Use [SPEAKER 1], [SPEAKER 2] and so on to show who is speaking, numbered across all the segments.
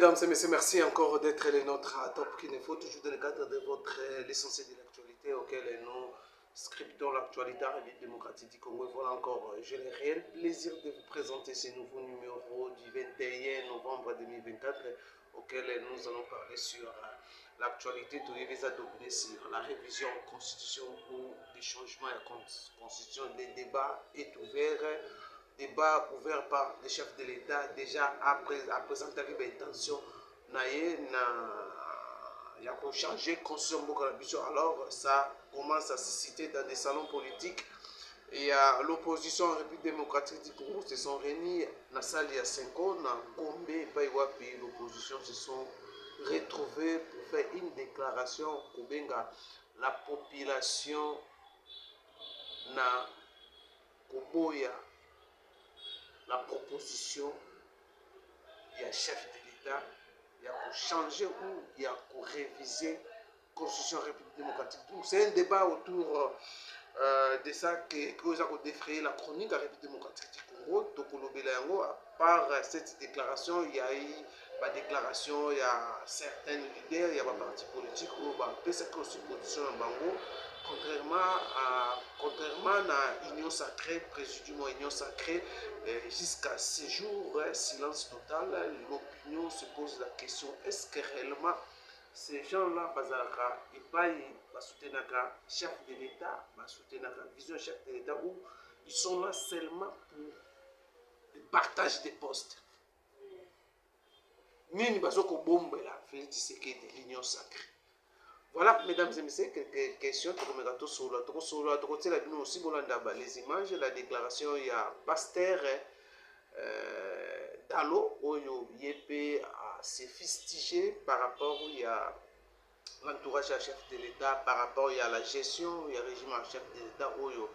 [SPEAKER 1] mesdames et messieurs, merci encore d'être les nôtres à Top Kinefo, toujours dans le cadre de votre l'essentiel de l'actualité auquel nous scriptons l'actualité en République démocratique du Congo. Voilà encore, j'ai le réel plaisir de vous présenter ce nouveau numéro du 21 novembre 2024 auquel nous allons parler sur l'actualité de l'Évisa dominé sur la révision de la Constitution ou des changements à la Constitution. Le débat est ouvert. Débat ouvert par le chef de l'État déjà après présenté l'intention il y a changer constitution. Alors ça commence à se citer dans des salons politiques et l'opposition en République démocratique du Congo se sont réunis dans la salle il y a 5 ans dans Gombe et l'opposition se sont retrouvés pour faire une déclaration pour la population na Koboya la proposition, il y a chef de l'État, il y a pour changer ou il y a pour réviser la Constitution République démocratique. Donc c'est un débat autour de ça que vous avez défrayé la chronique de la République démocratique du Congo. Donc à part cette déclaration, il y a eu la déclaration, il y a certains leaders, il y a des partis politiques où cette constitution en Bango. Contrairement à l'union sacrée, précisément union sacrée, jusqu'à ce jour, silence total, l'opinion se pose la question, est-ce que réellement ces gens-là, ils vont soutenir le chef de l'État, soutenir la vision chef de l'État, ou ils sont là seulement pour le partage des postes. Nini bazoko bombe la Félix Tshisekedi de l'union sacrée. Voilà, mesdames et messieurs, quelques questions. Les images, la déclaration, il y a Pasteur Dalo, Oyo Yépé s'est fustigé par rapport à l'entourage à chef de l'État, par rapport à la gestion, il y a le régime à chef de l'État, Oyo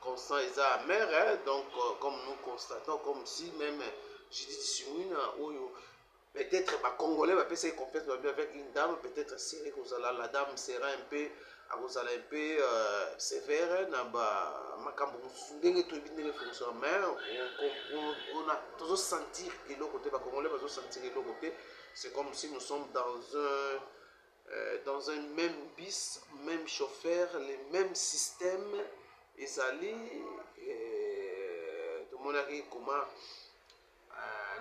[SPEAKER 1] Constant Eza Amer, donc comme nous constatons, comme si même Judith Sumouna, Oyo. Peut-être les Congolais vont passer confiance avec une dame, peut-être la dame sera un peu sévère, on a toujours senti que l'autre côté, les Congolais vont sentir l'autre côté, c'est comme si nous sommes dans un même bis, même chauffeur, les mêmes systèmes, et ça lit, tout le monde a dit comment.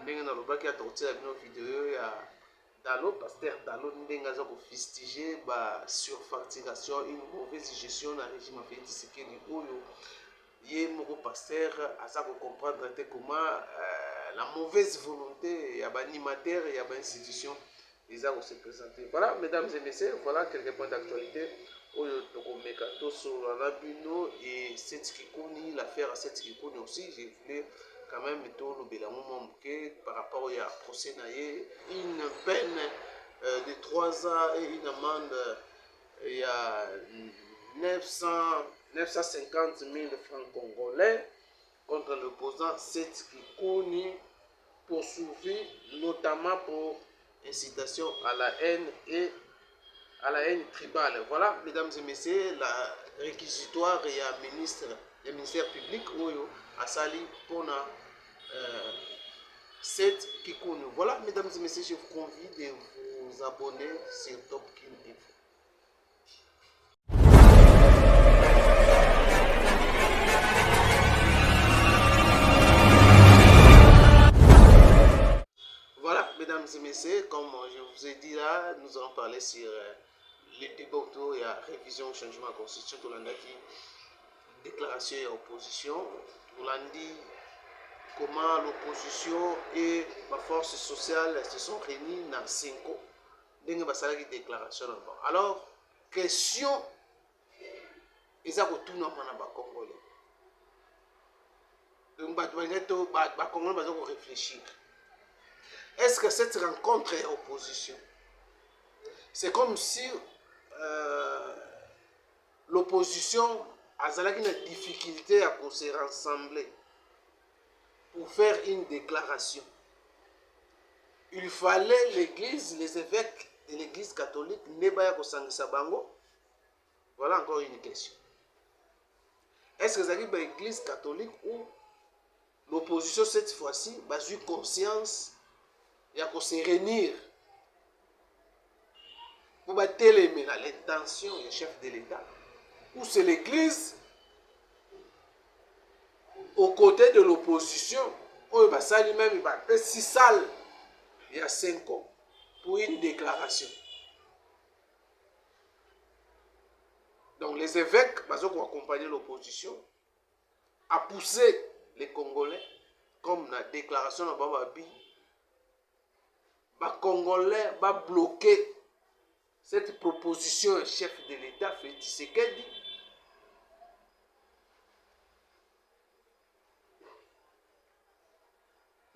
[SPEAKER 1] Ndenge na lobaki ya tortilla bino vidéo ya Dalo, Pasteur Dalo ndenge aza ko fustiger ba surfacturation, une mauvaise gestion na régime à Félix Tshisekedi oyo ye moko Pasteur aza ko comprendre comment la mauvaise volonté ya ba animateur ya ba institution ils ont se présenter. Voilà, mesdames et messieurs, voilà quelques points d'actualité oyo tokomeka to sur la bino et cette Kikuni, l'affaire cette Kikuni aussi, j'ai voulu quand même par rapport à procès une peine de 3 ans et une amende il y a 950 000 francs congolais contre l'opposant Seth Kikuni poursuivi notamment pour incitation à la haine et à la haine tribale. Voilà, mesdames et messieurs, la réquisitoire et le ministère public Oyo a sali pour cette Kikuni. Voilà, mesdames et messieurs, je vous convie de vous abonner sur Top Kin Info. Voilà, mesdames et messieurs, comme je vous ai dit là, nous allons parler sur les débats autour de la révision au changement de la constitution de l'Andaki, déclaration et opposition. Nous l'avons dit comment l'opposition et la force sociale se sont réunis dans 5 ans. Une déclaration. Alors, question, ils ont tout le Congolais. Les Congolais vont réfléchir. Est-ce que cette rencontre est opposition? C'est comme si l'opposition a une difficulté à se rassembler pour faire une déclaration. Il fallait l'église, les évêques de l'église catholique, voilà encore une question. Est-ce que c'est l'église catholique ou l'opposition cette fois-ci a eu conscience de se réunir pour télémer l'intention du chef de l'État, ou c'est l'Église aux côtés de l'opposition, où il va salir même, il va faire si sale, il y a 5 ans, pour une déclaration. Donc les évêques, ils ont accompagné l'opposition, à pousser les Congolais, comme la déclaration de Bababi, les Congolais vont bloquer cette proposition au chef de l'État, Félix Tshisekedi.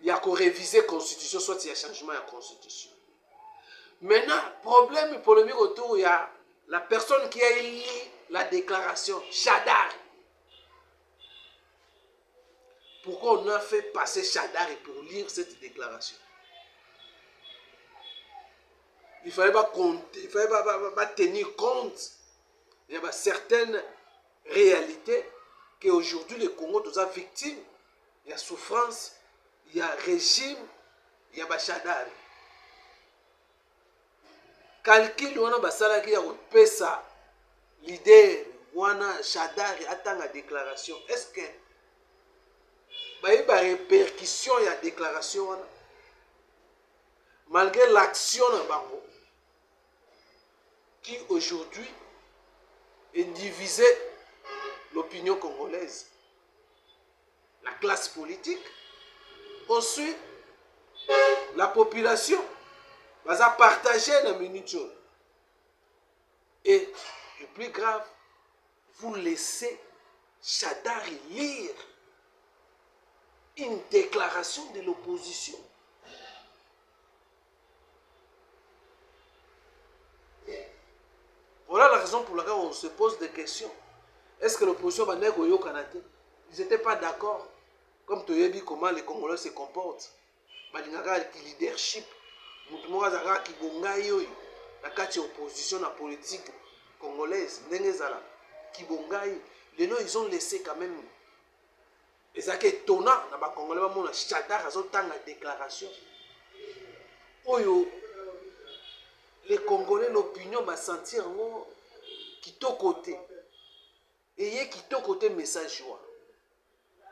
[SPEAKER 1] Il y a qu'à réviser la constitution, soit il y a changement de la constitution. Maintenant, problème polémique autour, il y a la personne qui a élu la déclaration, Chadar. Pourquoi on a fait passer Chadar pour lire cette déclaration? Il ne fallait pas compter, il ne fallait pas tenir compte. Il y a certaines réalités qu'aujourd'hui le Congo est victime. Il y a souffrance, il y a régime, il y a Chadar. Calcul wana basala qui a pesa leader wana Chadar attend la déclaration. Est-ce que il y a une répercussion de la déclaration malgré l'action de Bango qui aujourd'hui est divisé l'opinion congolaise, la classe politique, ensuite la population va partager la minute. Et le plus grave, vous laissez Chadar lire une déclaration de l'opposition. Voilà la raison pour laquelle on se pose des questions. Est-ce que l'opposition va négocier au Canada? Ils n'étaient pas d'accord. Comme tu as vu comment les Congolais se comportent. Il y a un leadership. Il y a une opposition à la politique congolaise. Ils ont laissé quand même. Et c'est étonnant. Les Congolais ont Chadar la déclaration. Les Congolais, l'opinion va sentir qui est côté. Et qui est côté message.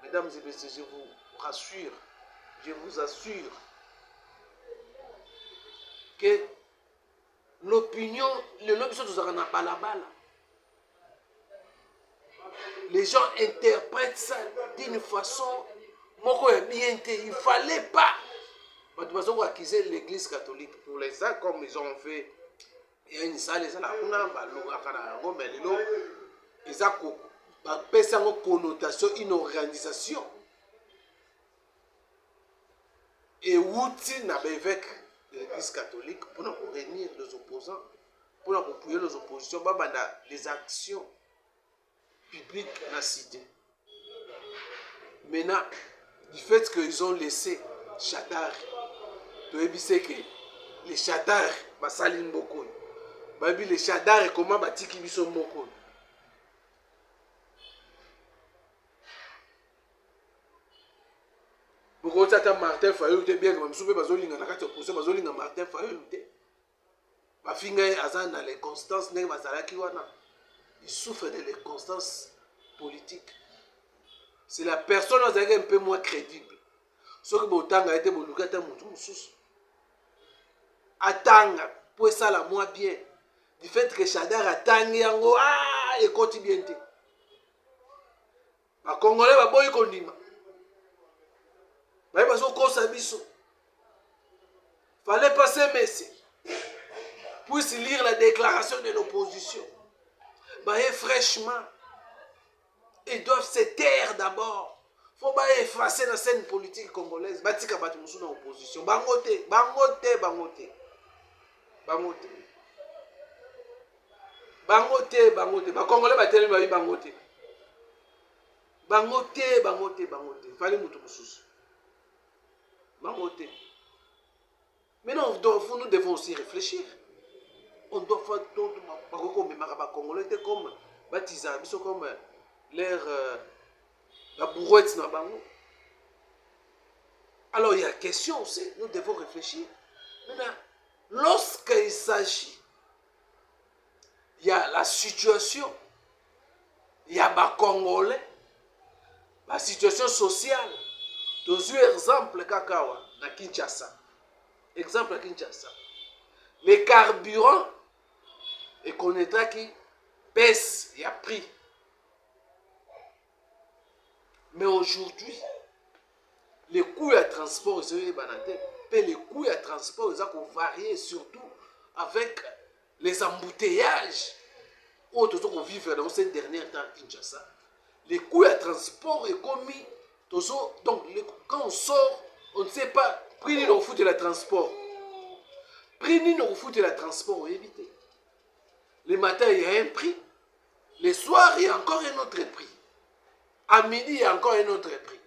[SPEAKER 1] Mesdames et messieurs, je vous assure que l'opinion, le lobby sont tous na balabala. Les gens interprètent ça d'une façon bien. Il ne fallait pas. De toute façon, accuser l'église catholique pour les ça, comme ils ont fait. Il y a une salle, ils ont une connotation, une organisation. Et outil n'a pas évêque de l'église catholique pour nous réunir les opposants, pour nous appuyer les oppositions, pour les actions publiques dans la cité. Maintenant, du fait qu'ils ont laissé Chadar, tu as vu que les Chadar, Basaline Boko, les Chadar et comment Batiki Bison Boko. Pourquoi tu as Martin Fayou, tu es bien comme je suis bazolinga na kati opposé bazolinga Martin Fayou te. Ba finga azana les constances ne bazalaki wana. Il souffre de les constances politiques. C'est la personne qui est un peu moins crédible. Ce que Botanga a été bolukata mutu mususu. Atanga pour ça la moins bien. Du fait que Chadar atangi yango et quotidien te. Ba Congolais ba boyi kondima. Il fallait passer Messi. Puisse lire la déclaration de l'opposition. Fraîchement. Ils doivent se taire d'abord. Il faut effacer la scène politique congolaise. Batika Batumusu dans l'opposition. Bangote. Bangote. Bangote. Bangote. Bangote. Bangote. Congolais bateli bayi bangote. Bangote. Bangote. Bangote. Il fallait Mutumusus. Maintenant, nous devons aussi réfléchir. On doit faire tout comme les Congolais, comme Batiza, comme l'air la brouette. Alors, il y a question aussi, nous devons réfléchir. Maintenant, lorsqu'il s'agit il y a la situation, il y a les Congolais, la situation sociale. Deux exemples kakawa na Kinshasa. Exemple à Kinshasa. Les carburants, et connaîtra qui baisse, il y a prix. Mais aujourd'hui, les coûts de transport, les coûts de transport, ils ont varié surtout avec les embouteillages. Autres qu'on vivre dans ces derniers temps à Kinshasa. Les coûts de transport est commis. Donc, quand on sort, on ne sait pas, prix nous fout de la transport. Prix nous fout de la transport, on évite. Le matin, il y a un prix. Le soir, il y a encore un autre prix. À midi, il y a encore un autre prix.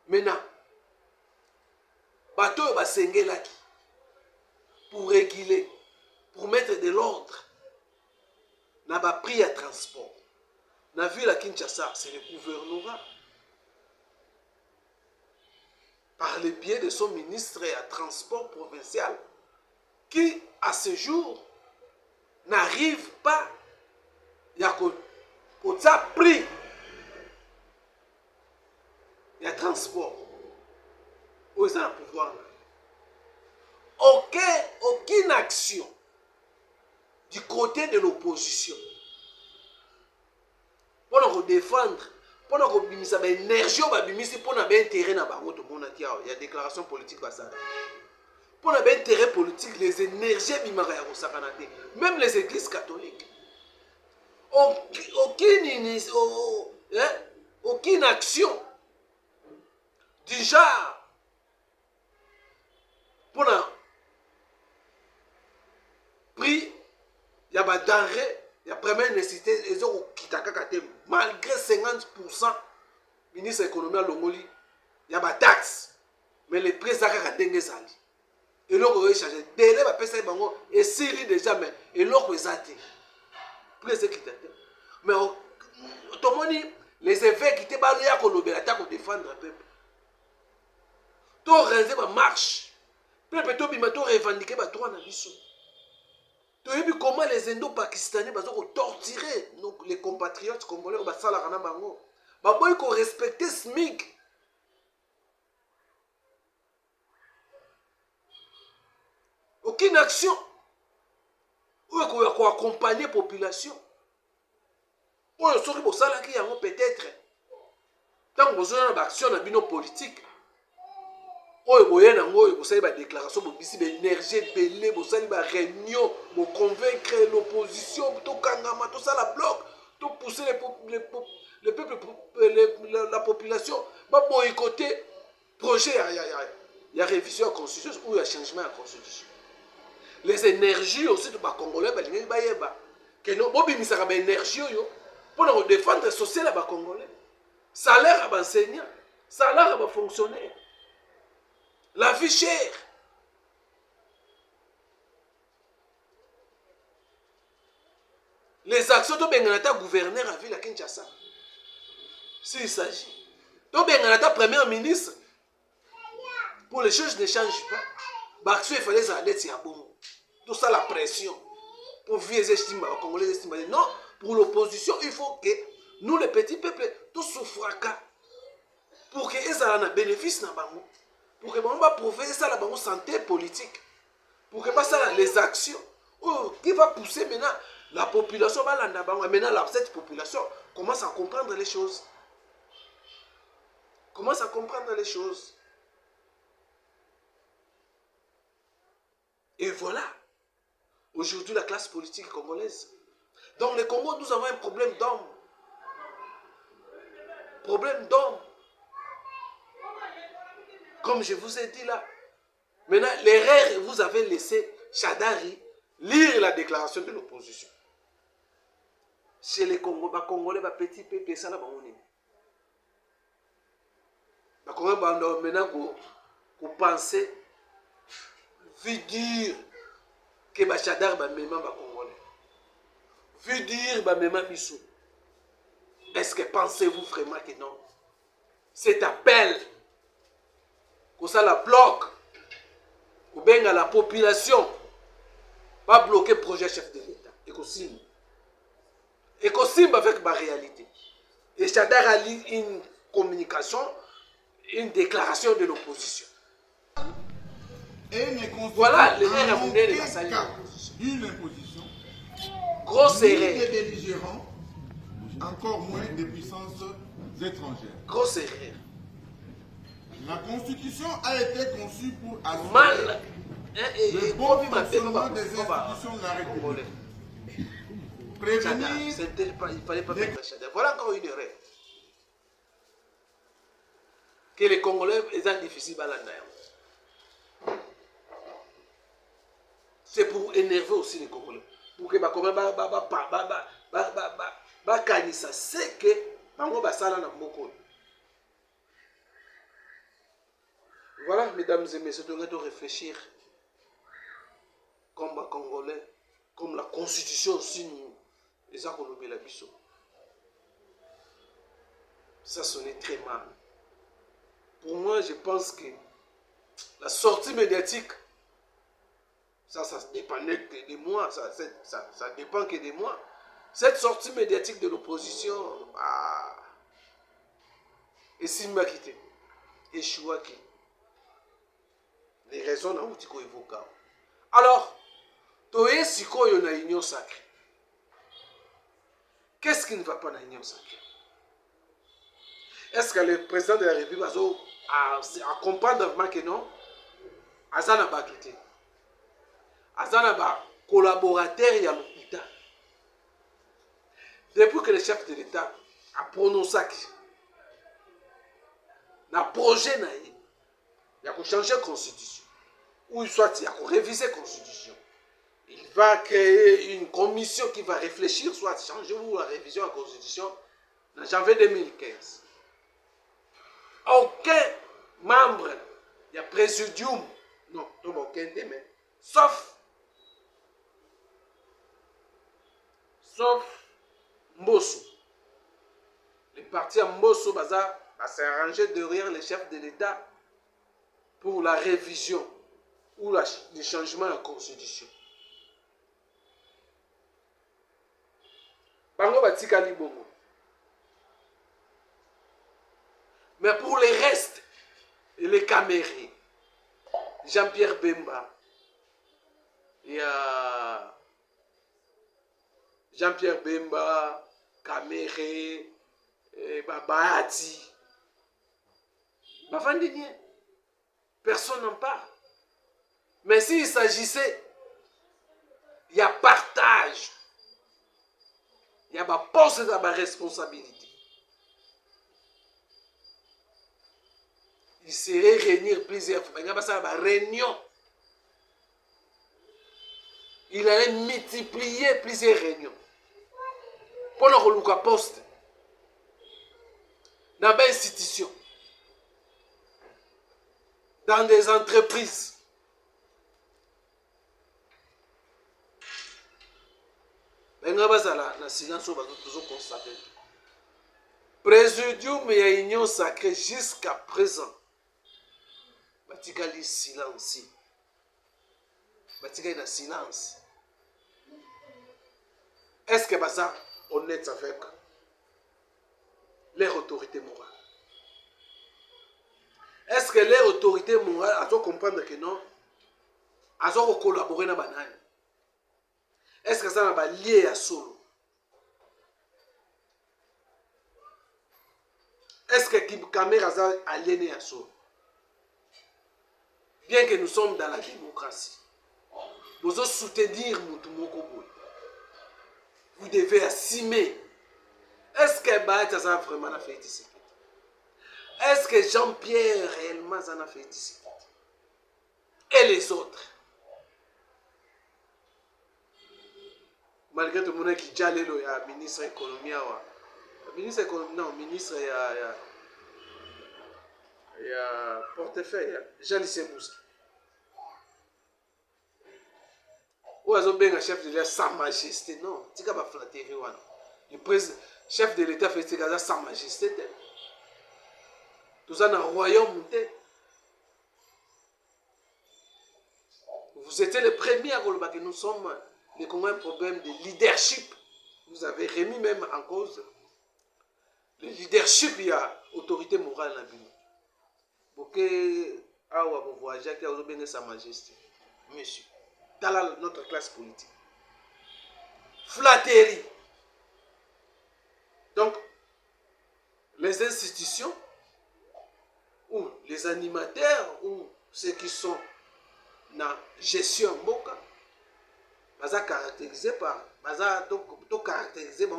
[SPEAKER 1] Maintenant, bateau va s'engueulaki pour réguler, pour mettre de l'ordre. N'a pas prix à transport. N'a vu la Kinshasa, c'est le gouvernement. Par le biais de son ministre à transport provincial, qui à ce jour n'arrive pas à prix. Il y a transport. Où est-ce le pouvoir? Aucune action du côté de l'opposition pour nous défendre, pour nous bimisa ba énergie ba bimisi pour na ba intérêt na bango to mona tia il y a déclaration politique ba ça. Pour na ba intérêt politique les énergies bimaka ya kosakana te, même les églises catholiques. Aucune action du genre pour na prix il y a des denrées. Il y a première nécessité, ils ont quitté malgré 50%, ministre de l'économie à Longoli, il y a des taxes. Mais les prix sont à dengue sali. Et là, on va changer. Délai va passer bango et s'il déjà mais et là on va acheter. Prix c'est quitté. Mais tout le monde les évêques qui étaient balayés à Colombie, attaquent pour défendre le peuple. Tout réalisé ma marche. Peuple tout bimato revendiquer ma droit na biso. Comment les Indo-Pakistanais ont torturé les compatriotes congolais ont respecté SMIC. Aucune action. Ou accompagner la population. Ou peut-être. Tant que vous avez une action dans une politique. Vous avez une déclaration, vous avez une énergie, vous avez une réunion, vous convaincre l'opposition, tout ça la bloc, tout pousser le peuple, la population, vous boycotter le projet, il y a révision à la constitution ou il y a changement à la constitution. Les énergies aussi de Congolais, vous avez une énergie pour défendre le social à Congolais, salaire à enseignants, salaire à fonctionnaires. La vie chère. Les actions de Benganata gouverneur à ville à Kinshasa. S'il s'agit. De Benganata premier ministre. Pour les choses ne changent pas. L'action il fallait aller à bon. Tout ça la pression. Pour vieux estimer, Congolais estiment. Non, pour l'opposition, il faut que nous les petits peuples, tous souffrent. Pour qu'ils aient un bénéfice dans le pour que on va profiter ça la santé politique, pour que ça les actions qui va pousser maintenant la population maintenant cette population commence à comprendre les choses, et voilà aujourd'hui la classe politique congolaise. Dans le Congo nous avons un problème d'hommes, comme je vous ai dit là. Maintenant, l'erreur, vous avez laissé Chadari lire la déclaration de l'opposition. Chez les Congolais, les petits peuple, ça là, maintenant, vous pensez, vu dire que Chadari va même Congolais. Vu dire que même Bissou. Est-ce que pensez-vous vraiment que non? Cet appel, que ça la bloque, ou bien à la population, pas bloquer le projet chef de l'État. Et qu'on avec ma réalité. Et Chadar a lu une communication, une déclaration de l'opposition. Voilà les erreurs
[SPEAKER 2] d'une imposition,
[SPEAKER 1] grosse erreur.
[SPEAKER 2] Ni des belligérants, encore moins des puissances étrangères.
[SPEAKER 1] Grosse erreur.
[SPEAKER 2] La Constitution a été conçue pour assurer
[SPEAKER 1] Mal.
[SPEAKER 2] le bon fonctionnement des institutions de la République. Prévenir,
[SPEAKER 1] il fallait pas mettre Chadar. Voilà encore une erreur. Que les Congolais sont difficiles à l'année. C'est pour énerver aussi les Congolais. Pour que les Congolais ça c'est que voilà, mesdames et messieurs, nous devons réfléchir comme les Congolais, comme la Constitution aussi nous les a renommés la biso. Ça sonnait très mal. Pour moi, je pense que la sortie médiatique, ça dépendait que de moi, ça dépend que de moi. Cette sortie médiatique de l'opposition est Simbakité, et Chouaki. Les raisons n'ont pas été évoquées. Alors, Toye Siko y a une union sacrée. Qu'est-ce qui ne va pas dans l'union sacrée? Est-ce que le président de la République a comprendre que non? Azana Bakité. Azana collaborateur et l'hôpital. Depuis que le chef de l'État a prononcé un projet, il a changer la constitution. Ou soit il a réviser la constitution. Il va créer une commission qui va réfléchir, soit changer ou la révision de la constitution en janvier 2015. Aucun membre, il y a présidium, non, aucun démon, sauf Mbosso. Le parti Mbosso va s'arranger derrière les chefs de l'État pour la révision ou le changement de la constitution. Bango batika libongo. Mais pour les restes, les Camérés, Jean-Pierre Bemba, il y a Jean-Pierre Bemba, Caméré, Bahati. Personne n'en parle. Mais s'il s'agissait, il y a partage. Il y a ma poste de ma responsabilité. Il serait réunir plusieurs fois. Il y a une réunion. Il allait multiplier plusieurs réunions. Pour le poste. Dans des institutions. Dans des entreprises. Mais nous avons silence toujours constaté. Présidium et union sacrée jusqu'à présent. Batikali silence. Batikali na silence. Est-ce que ça honnête avec les autorités morales? Est-ce que les autorités morales doivent comprendre que non? Elles doivent collaborer dans la banane? Est-ce que ça va lié à solo? Est-ce que Caméra est aliéné à solo? Bien que nous sommes dans la démocratie, vous devez soutenir Moutoumoko. Vous devez assumer. Est-ce que Baïta a vraiment fait ici? Est-ce que Jean-Pierre réellement en a fait ici? Et les autres? Malgré tout le monde qui a le ministre de l'économie, ministre de l'économie, non, ministre il y a portefeuille, Jean-Lycée Bouski. Ou est-ce que le chef de l'État sans majesté? Non, c'est pas flatterie. Le chef de l'État fait ça sans majesté. Tout ça dans le royaume. Vous Vous étiez les premiers à dire que nous sommes les Congolais un problème de leadership. Vous avez remis même en cause le leadership, il y a autorité morale dans le pays. Pour que vous voyagez, que vous avez sa majesté. Monsieur, dans notre classe politique. Flatterie. Donc, les institutions, ou les animateurs, ou ceux qui sont dans la gestion Mboka, baza caractérisé par caractérisé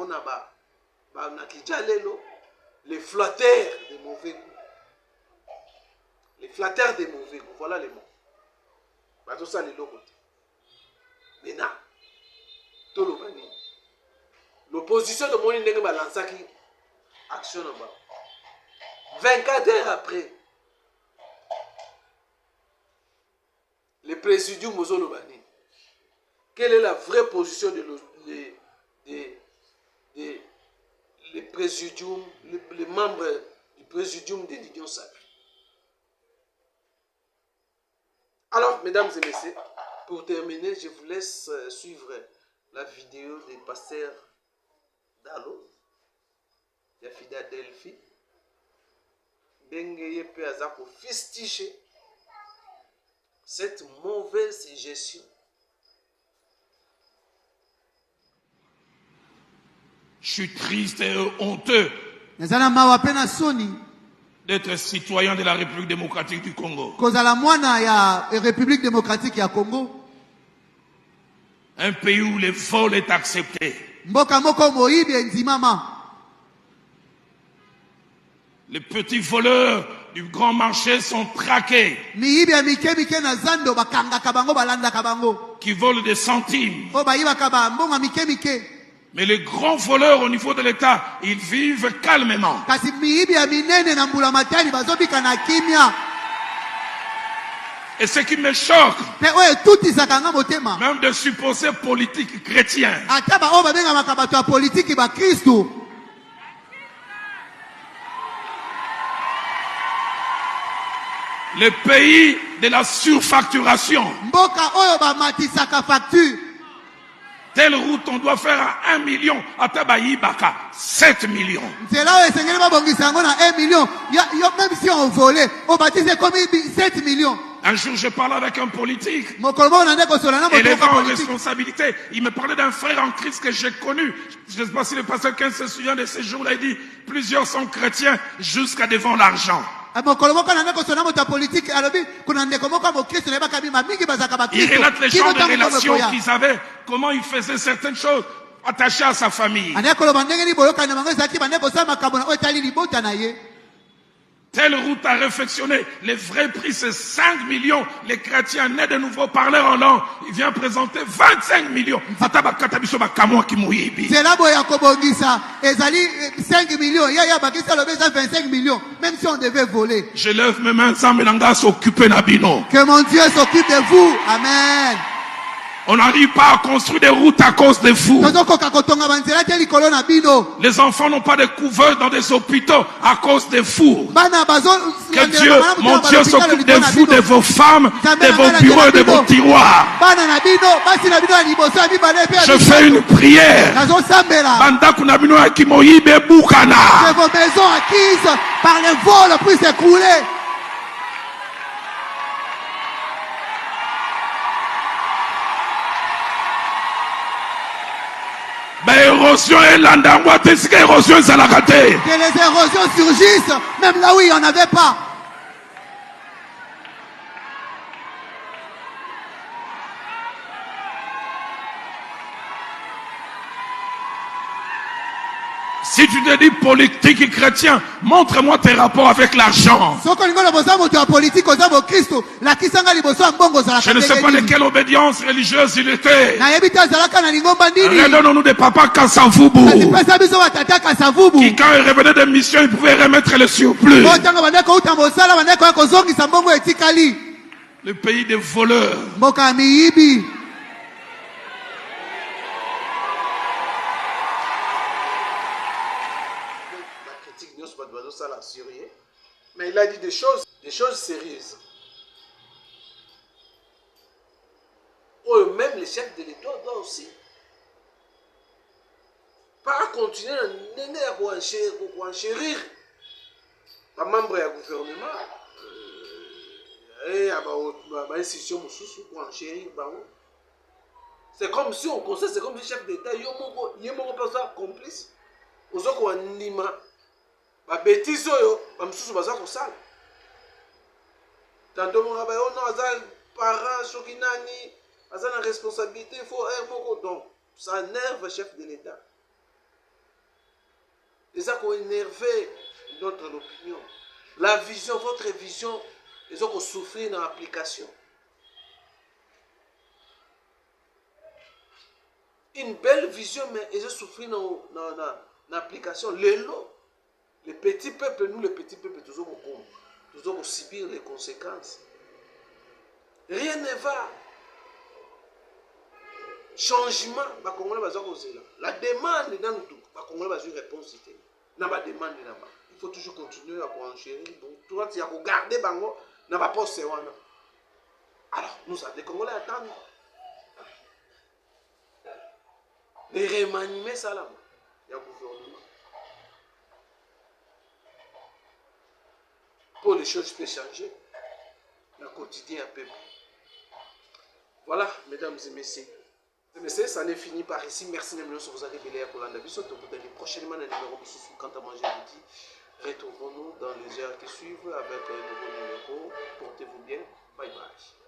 [SPEAKER 1] les flatteurs de mauvais goût. Les flatteurs de mauvais goût, voilà les mots. Tout ça, les locaux. Maintenant, tout le monde. L'opposition de Moïse Ndenge balance qui action en bas. 24 heures après, le présidium Mozolobani. Quelle est la vraie position les présidium, les membres du présidium de l'Union sacrée? Alors, mesdames et messieurs, pour terminer, je vous laisse suivre la vidéo des pasteurs d'Allo, de Philadelphie. Bengeye peut pour fustiger cette mauvaise gestion.
[SPEAKER 3] Je suis triste et honteux d'être citoyen de la République démocratique du Congo.
[SPEAKER 4] République démocratique du Congo.
[SPEAKER 3] Un pays où le vol est accepté. Les petits voleurs du grand marché sont traqués. Qui volent des centimes. Mais les grands voleurs au niveau de l'État, ils vivent calmement. Et ce qui me choque, même de supposés politiques chrétiens, le pays de la surfacturation. Telle route, on doit faire à 1 million. À Tabaïbaka, 7 millions.
[SPEAKER 4] C'est là où même si on volait, on baptisait comme 7 millions.
[SPEAKER 3] Un jour, je parlais avec un politique. Et les grands en responsabilité, il me parlait d'un frère en Christ que j'ai connu. Je ne sais pas si le pasteur 15 se souvient de ces jours-là. Il dit, plusieurs sont chrétiens jusqu'à devant l'argent. Il relate les gens de relations qu'ils avaient, comment ils faisaient certaines choses attachées à sa famille. Telle route à réfectionner, le vrai prix c'est 5 millions. Les chrétiens nés de nouveau parleurs en langue, il vient présenter 25 millions. C'est là où 5 millions, il y a 25 millions, même si on devait voler. Je lève mes mains sans me s'occuper d'Abino. Que mon Dieu s'occupe de vous. Amen. On n'arrive pas à construire des routes à cause des fous. Les enfants n'ont pas de couverts dans des hôpitaux à cause des fous. Que Dieu, mon Dieu s'occupe de vous, de vos femmes, de vos bureaux et de vos tiroirs. Je fais une prière. Que vos maisons acquises par les vols puissent s'écrouler. Que les érosions surgissent, même là où il n'y en avait pas. Si tu te dis politique et chrétien, montre-moi tes rapports avec l'argent. Je ne sais pas de quelle obédience religieuse il était. Redonnons-nous des papas Kassavubu. Qui quand il revenait de mission, il pouvait remettre le surplus. Le pays des voleurs.
[SPEAKER 1] Mais il a dit des choses sérieuses. chef de l'État doit aussi pas continuer à enchérir les membres du gouvernement et l'institution pour enchérir. C'est comme si on conseille, c'est comme si le chef d'État il y a un personne complice. Aux autres, on a des bêtises, on a ça. Tantôt, on a des parents, Chokinani, on a une responsabilité, il faut un mot. Donc, ça énerve le chef de l'État. C'est ça qu'on énerve notre opinion. La vision, votre vision, ils ont souffert dans l'application. Une belle vision, mais ils ont souffert dans l'application. Les petits peuples, nous les petits peuples, nous devons subir les conséquences. Rien ne va. Changement, la demande dans nous tout, une réponse. Il faut toujours continuer à enchérir. Tout le monde a garder bango, n'a pas posé. Alors, nous avons des Congolais attendre. De remanier ça là. Il y a un gouvernement. Pour les choses peuvent changer. Le quotidien un peu. Voilà, mesdames et messieurs. Ça n'est fini par ici. Merci de vous avez belé à Kolanda. Bisous, prochainement un numéro quant à moi je vous dis. Retrouvons-nous dans les heures qui suivent avec un nouveau numéro. Portez-vous bien. Bye bye.